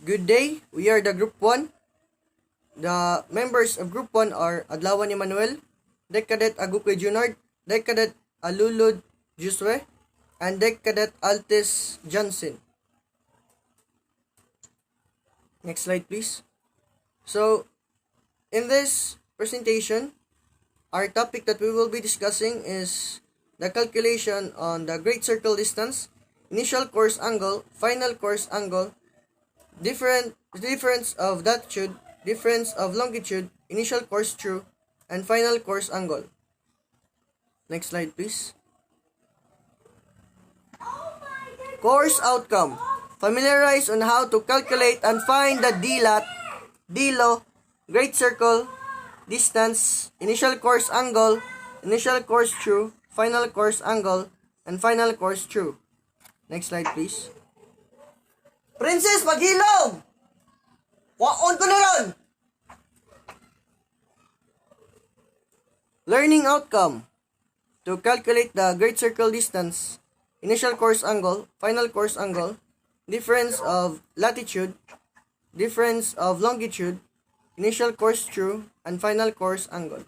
Good day, we are the Group 1. The members of Group 1 are Adlawan Emmanuel, Deck Cadet Aguque Junard, Deck Cadet Alulud Juswe, and Deck Cadet Altis Johnson. Next slide, please. So, in this presentation, our topic that we will be discussing is the calculation on the great circle distance, initial course angle, final course angle, difference of latitude, difference of longitude, initial course true, and final course angle. Next slide, please. Course outcome. Familiarize on how to calculate and find the DLAT, DLO, great circle, distance, initial course angle, initial course true, final course angle, and final course true. Next slide, please. Princess, maghilom! Waon ko na ron! Learning outcome. To calculate the great circle distance, initial course angle, final course angle, difference of latitude, difference of longitude, initial course true, and final course angle.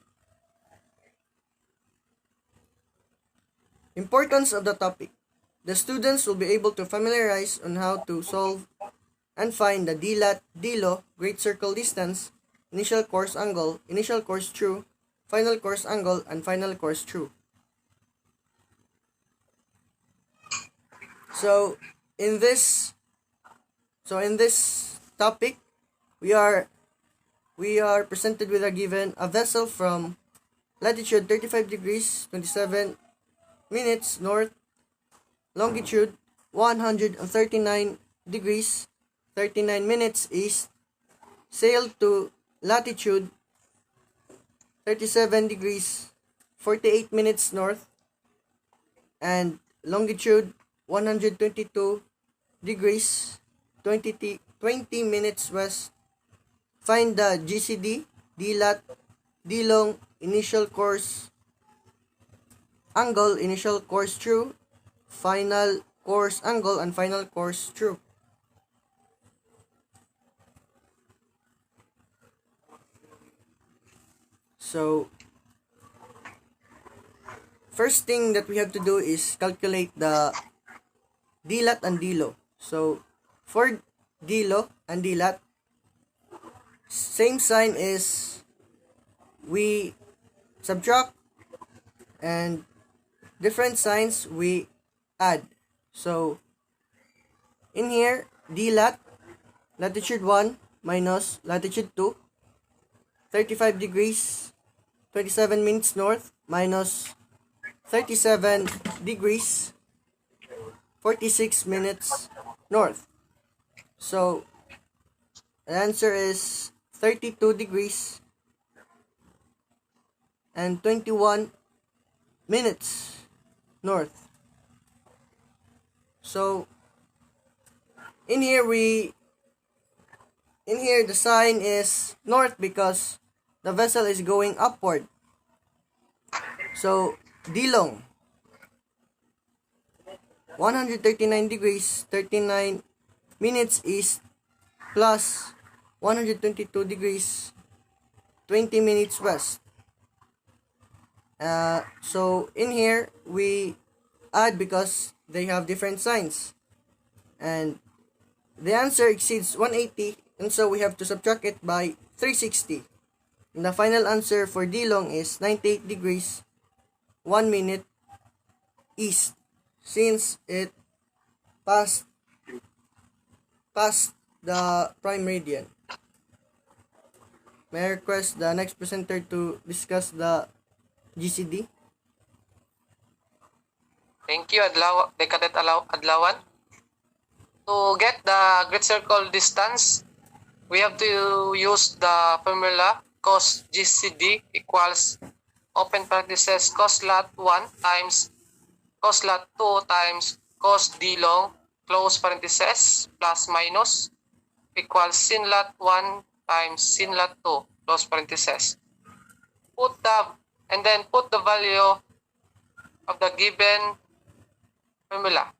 Importance of the topic. The students will be able to familiarize on how to solve and find the DLAT, DLO, great circle distance, initial course angle, initial course true, final course angle, and final course true. So in this topic, we are presented with a vessel from latitude 35 degrees 27 minutes north, longitude 139 degrees 39 minutes east, sail to latitude 37 degrees 48 minutes north, and longitude 122 degrees 20 minutes west. Find the GCD, DLAT, DLong, initial course angle, initial course true, final course angle, and final course true. So, first thing that we have to do is calculate the DLAT and DLO. So, for DLO and DLAT, same sign is we subtract, and different signs we add. So, in here, DLAT, latitude 1 minus latitude 2, 35 degrees 27 minutes north minus 37 degrees 46 minutes north. So, the answer is 32 degrees and 21 minutes north. So, in here the sign is north because the vessel is going upward. So, DLong, 139 degrees 39 minutes east plus 122 degrees 20 minutes west. So in here we add because they have different signs, and the answer exceeds 180, and so we have to subtract it by 360. And the final answer for DLong is 98 degrees 1 minute east, since it passed the prime meridian. May I request the next presenter to discuss the GCD? Thank you, Cadet Adlawan. To get the great circle distance, we have to use the formula cos GCD equals open parenthesis cos lat 1 times cos lat 2 times cos D long close parenthesis plus minus equals sin lat 1 times sin lat 2 close parenthesis. Put the value of the given formula.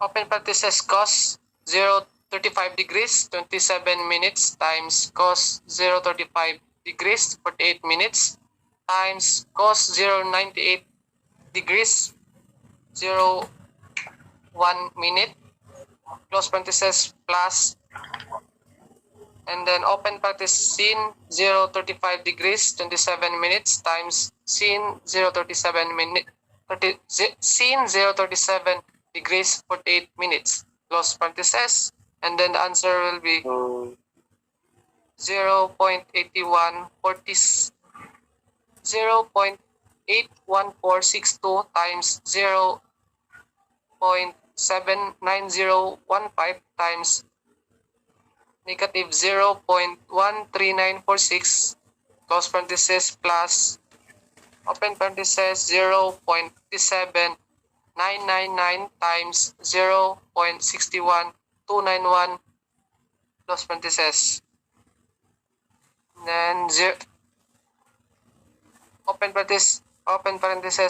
open parenthesis cos 0 35 degrees 27 minutes times cos 0 35 degrees 48 minutes times cos 0 98 degrees 1 minute close parenthesis plus, and then open parenthesis sin 0 35 degrees 27 minutes times sin 0 37 minute sin 0 37 degrees 48 minutes close parenthesis, and then the answer will be 0.81462 times 0.79015 times negative 0.13946 close parenthesis plus open parenthesis 0.79999 times 0.61291 close parenthesis. Then open parenthesis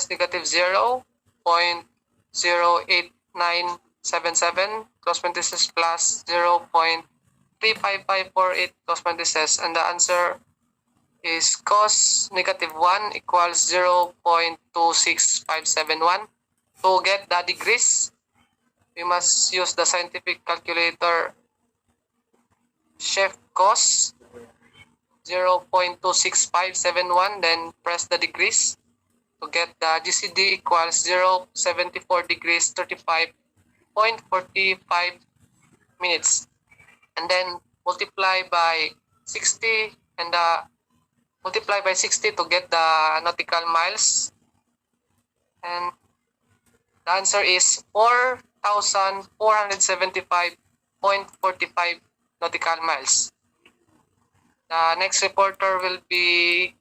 negative 0.08977 close parenthesis plus 0.35548 close parenthesis, and the answer is cos negative 1 equals 0.26571. To get the degrees, we must use the scientific calculator chef cos 0.26571, then press the degrees to get the GCD equals 0.74 degrees 35.45 minutes, and then multiply by 60 and multiply by 60 to get the nautical miles, and the answer is 4,475.45 nautical miles. The next reporter will be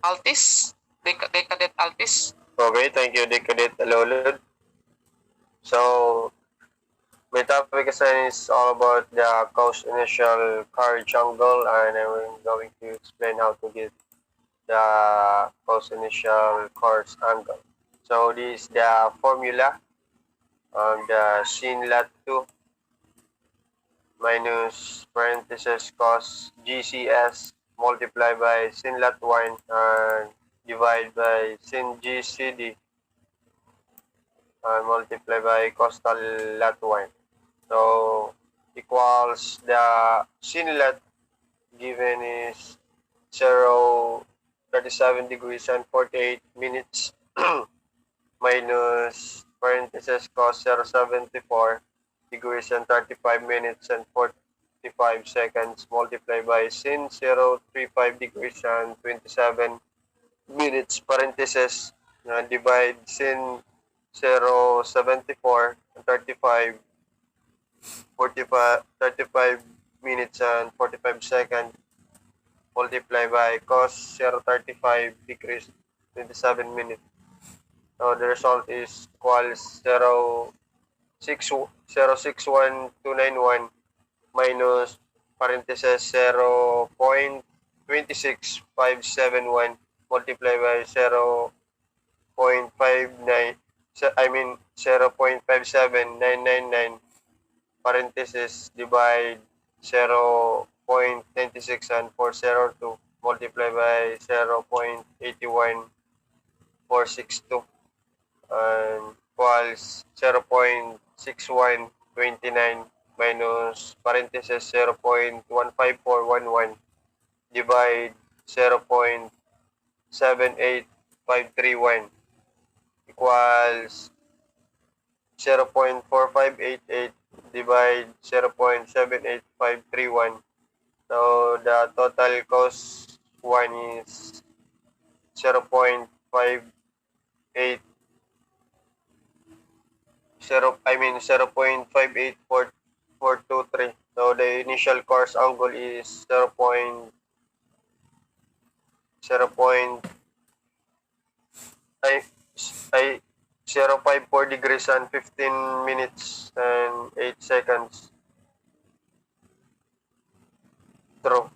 Altis, Decadet Altis. Okay, thank you, Decadet Alolud. So, my topic is all about the cos initial carriage angle, and I'm going to explain how to get the cos initial course angle. So, this is the formula of the sin lat 2 minus parenthesis cos GCS multiplied by sin lat 1 and divide by sin GCD and multiply by costal lat 1. So equals the sin lat given is 0.37 degrees and 48 minutes minus parenthesis cos 0.74 degrees and 35 minutes and 45 seconds multiplied by sin 0.35 degrees and 27 minutes parenthesis divide sin 0.74 and 35 minutes and 45 seconds multiplied by cos 0.35 degrees 27 minutes. So the result is equals 0.61291 minus parenthesis 0.26571 multiplied by 0.57999 parenthesis divide 0.96 and 402 multiplied by 0.81462 and equals 0.6129 minus parenthesis 0.15411 divide 0.78531 equals 0.4588 divide 0.78531. So the total cost 1 is 0.58 0.58423. So the initial course angle is 0.54 degrees and 15 minutes and 8 seconds. True.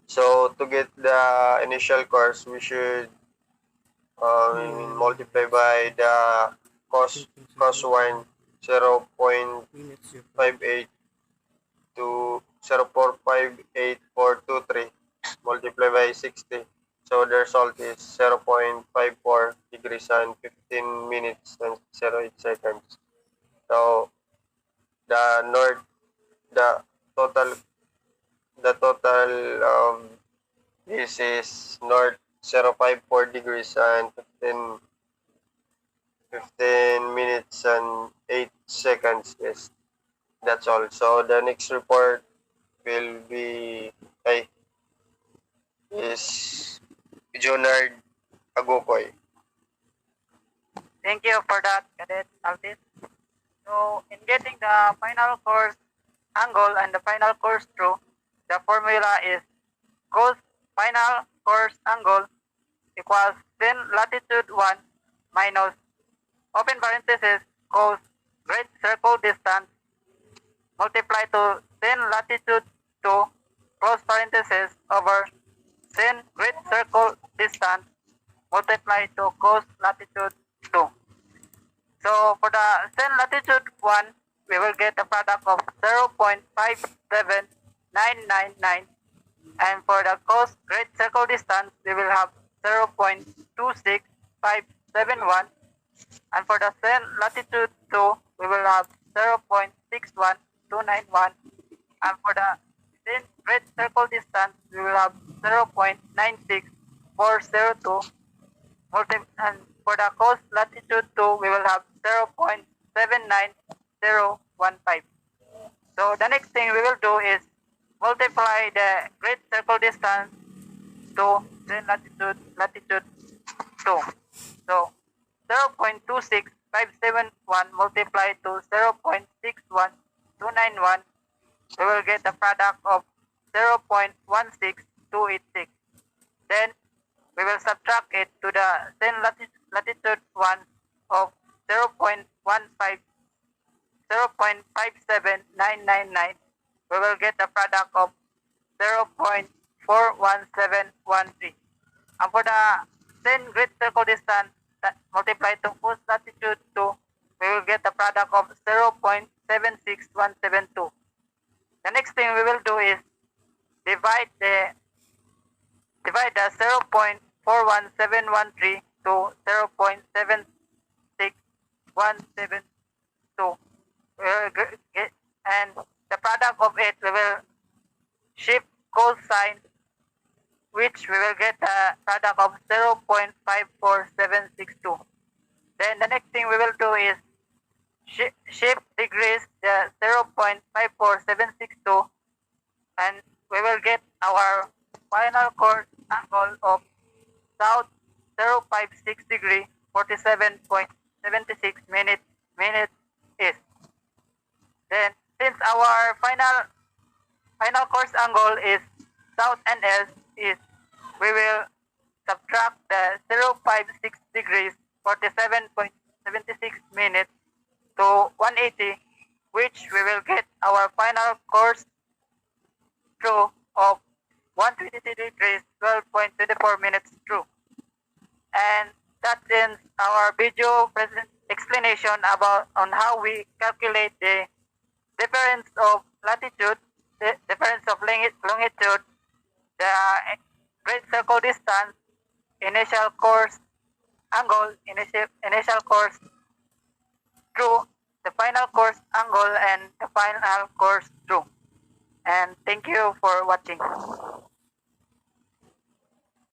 So to get the initial course, we should multiply by the cos 1 Minutes. 0.58 to 0.458423 multiplied by 60. So the result is 0.54 degrees and 15 minutes and 08 seconds. So the north, the total, the total this is north 0.54 degrees and 15 minutes and 8 seconds. Yes, that's all. So the next report will be is Junard Agukoy. Thank you for that, Cadet Altis. So, in getting the final course angle and the final course true, the formula is cos final course angle equals sin latitude 1 minus open parenthesis cos great circle distance multiply to sin latitude 2 close parenthesis over sin great circle distance multiply to cos latitude 2. So for the sin latitude 1, we will get a product of 0.57999, and for the cos great circle distance, we will have 0.26571, and for the sin latitude 2, we will have 0.61291, and for the sin great circle distance, we will have 0.96402, and for the cos latitude 2, we will have 0.79015. So the next thing we will do is multiply the great circle distance to sin latitude 2. So 0.26571 multiplied to 0.61291, we will get a product of 0.16286. Then we will subtract it to the sin latitude 1 of 0.57999. We will get a product of 0.41713. And for the sin great circle distance multiplied to cos latitude 2, we will get a product of 0.76172. The next thing we will do is divide the 0.41713 to 0.76172, and the product of it we will shift cosine, which we will get a product of 0.54762. Then the next thing we will do is shift degrees the 0.54762, and we will get our final course angle of south 056 degree 47.76 minutes east. Then since our final course angle is south and east, we will subtract the 056 degrees 47.76 minutes to 180, which we will get our final course true of 123 degrees 12.24 minutes true. And that ends our video explanation about on how we calculate the difference of latitude, the difference of longitude, the great circle distance, initial course angle, initial course true, the final course angle, and the final course true. And thank you for watching.